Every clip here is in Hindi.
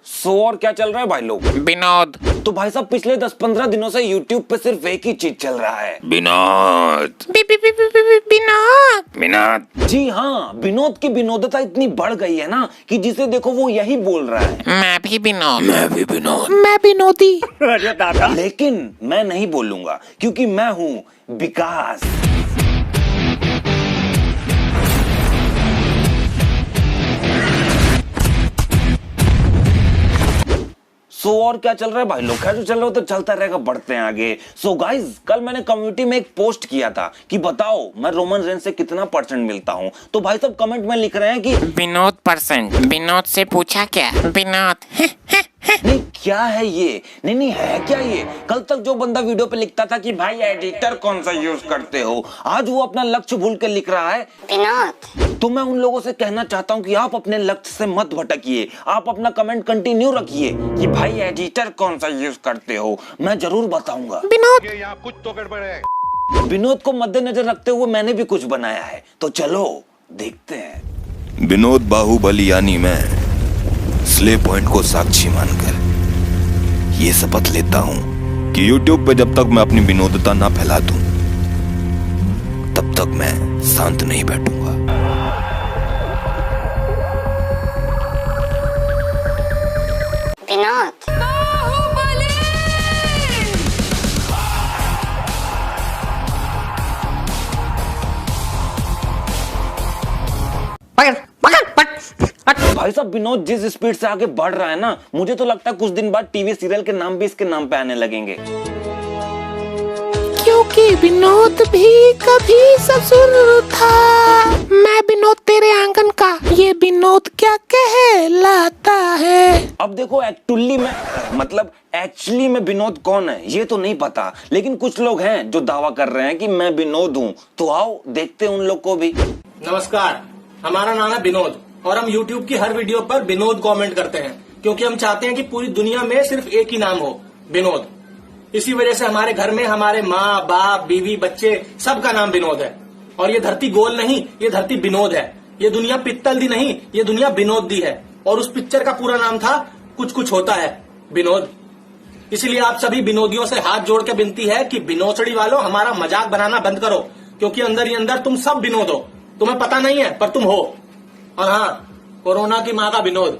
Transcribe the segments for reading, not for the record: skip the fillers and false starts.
सो और क्या चल रहा है भाई लोग? विनोद। तो भाई साहब पिछले 10-15 दिनों से YouTube पे सिर्फ एक ही चीज चल रहा है, विनोद। विनोद। विनोद। जी हाँ, विनोद की विनोदता इतनी बढ़ गई है ना कि जिसे देखो वो यही बोल रहा है, मैं भी विनोद। मैं भी विनोद, मैं विनोदी। अरे दादा। लेकिन मैं नहीं बोलूंगा क्योंकि मैं हूँ विकास। सो और क्या चल रहा है भाई लोग? खैर जो चल रहा हो तो चलता रहेगा, बढ़ते हैं आगे। सो गाइज, कल मैंने कम्युनिटी में एक पोस्ट किया था कि बताओ मैं रोमन रेंज से कितना परसेंट मिलता हूँ। तो भाई सब कमेंट में लिख रहे हैं कि विनोद परसेंट। विनोद से पूछा क्या? विनोद। नहीं क्या है ये, नहीं है क्या ये? कल तक जो बंदा वीडियो पे लिखता था कि भाई एडिटर कौन सा यूज करते हो, आज वो अपना लक्ष्य भूल के लिख रहा है विनोद। तो मैं उन लोगों से कहना चाहता हूँ कि आप अपने लक्ष्य से मत भटकिए, आप अपना कमेंट कंटिन्यू रखिए कि भाई एडिटर कौन सा यूज करते हो, मैं जरूर बताऊंगा। विनोद। ये यहाँ कुछ तो गड़बड़ है। विनोद को मद्देनजर रखते हुए मैंने भी कुछ बनाया है, तो चलो देखते हैं। विनोद बाहुबली यानी मैं स्ले पॉइंट को साक्षी मानकर ये शपथ लेता हूं कि YouTube पे जब तक मैं अपनी विनोदता ना फैला दूं तब तक मैं शांत नहीं बैठूंगा। विनोद। भाई साहब विनोद जिस स्पीड से आगे बढ़ रहा है ना, मुझे तो लगता है कुछ दिन बाद टीवी सीरियल के नाम भी इसके नाम पे आने लगेंगे। क्योंकि विनोद भी कभी ससुर था। मैं विनोद तेरे आंगन का, ये विनोद क्या कहलाता है। अब देखो एक्चुअली में विनोद कौन है ये तो नहीं पता, लेकिन कुछ लोग हैं जो दावा कर रहे हैं कि मैं विनोद हूँ। तो आओ देखते हैं उन लोग को भी। नमस्कार, हमारा नाम है विनोद और हम YouTube की हर वीडियो पर विनोद कमेंट करते हैं क्योंकि हम चाहते हैं कि पूरी दुनिया में सिर्फ एक ही नाम हो, विनोद। इसी वजह से हमारे घर में हमारे माँ बाप बीवी बच्चे सबका नाम विनोद है। और ये धरती गोल नहीं, ये धरती विनोद है। ये दुनिया पित्तल दी नहीं, ये दुनिया विनोद दी है। और उस पिक्चर का पूरा नाम था कुछ कुछ होता है विनोद। इसलिए आप सभी विनोदियों से हाथ जोड़ के विनती है कि विनोदड़ी वालों हमारा मजाक बनाना बंद करो, क्योंकि अंदर ही अंदर तुम सब विनोद हो। तुम्हें पता नहीं है पर तुम हो। और हाँ, कोरोना की माँ का विनोद।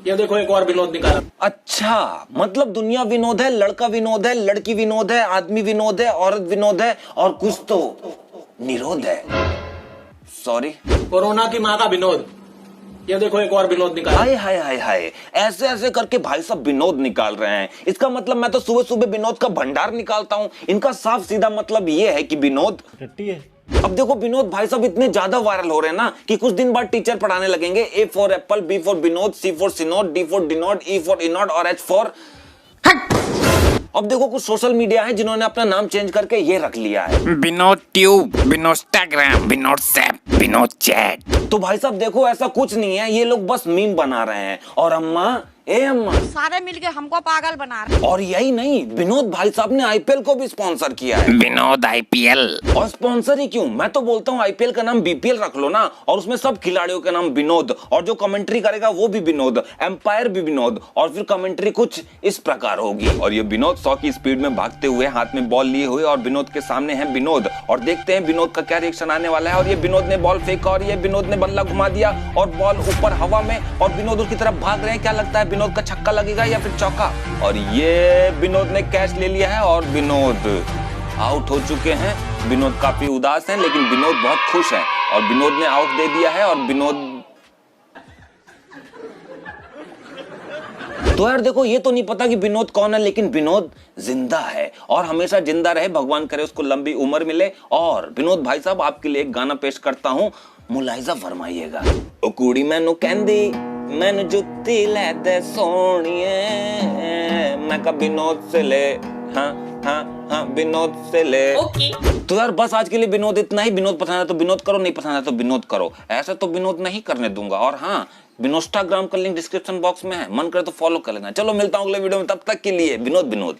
ये देखो एक और विनोद निकाला। अच्छा, मतलब दुनिया विनोद है, लड़का विनोद है, लड़की विनोद है, आदमी विनोद है, औरत विनोद है और कुछ तो निरोध है। सॉरी, कोरोना की माँ का विनोद। ये देखो एक और विनोद निकाला। हाय हाय हाय हाय, ऐसे ऐसे करके भाई सब विनोद निकाल रहे हैं। इसका मतलब मैं तो सुबह सुबह विनोद का भंडार निकालता हूँ। इनका साफ सीधा मतलब ये है कि विनोद टट्टी है। अब देखो विनोद भाई सब इतने ज्यादा वायरल हो रहे हैं ना कि कुछ दिन बाद टीचर पढ़ाने लगेंगे A for apple, B for Vinod, C for Sinod, D for Dinod, E for Inod और H फॉर अब देखो कुछ सोशल मीडिया है जिन्होंने अपना नाम चेंज करके ये रख लिया है, Vinod tube, Vinod Instagram, Vinod SAP, Vinod chat. तो भाई साहब देखो ऐसा कुछ नहीं है, ये लोग बस मीम बना रहे हैं। और अम्मा अम्मा सारे मिलके हमको पागल बना रहे। और यही नहीं, विनोद भाई साहब ने IPL को भी स्पॉन्सर किया है। विनोद IPL। और स्पॉन्सर ही क्यों, मैं तो बोलता हूँ IPL का नाम BPL रख लो ना, और उसमें सब खिलाड़ियों के नाम विनोद, और जो कमेंट्री करेगा वो भी विनोद, एम्पायर भी विनोद, और फिर कमेंट्री कुछ इस प्रकार होगी। और ये विनोद 100 की स्पीड में भागते हुए हाथ में बॉल लिए हुए, और विनोद के सामने है विनोद, और देखते हैं विनोद का क्या रिएक्शन आने वाला है। और ये विनोद ने बॉल फेंका और ये विनोद ने बल्ला घुमा दिया और बॉल ऊपर हवा में, और विनोद उसकी तरफ भाग रहे हैं। क्या लगता है विनोद का छक्का लगेगा या फिर चौका? और ये विनोद ने कैच ले लिया है और विनोद आउट हो चुके हैं। विनोद काफी उदास हैं, लेकिन विनोद बहुत खुश हैं और विनोद ने आउट दे दिया है। और विनोद तो यार देखो, ये तो नहीं पता कि विनोद कौन है, लेकिन विनोद जिंदा है और हमेशा जिंदा रहे, भगवान करे उसको लंबी उम्र मिले। और विनोद भाई साहब आपके लिए एक गाना पेश करता हूं, मुलाहिजा फरमाइएगा। ओ कुड़ी मैनू कहंदी मैनू जुत्ती लै दे सोनिए, मैं का विनोद से ले, हाँ विनोद से ले। तो यार बस आज के लिए विनोद इतना ही। विनोद पसंद है तो विनोद करो, नहीं पसंद है तो विनोद करो, ऐसा तो विनोद नहीं करने दूंगा। और हाँ, विनोस्टाग्राम का लिंक डिस्क्रिप्शन बॉक्स में है, मन करे तो फॉलो कर लेना। चलो मिलता हूँ अगले वीडियो में, तब तक के लिए विनोद।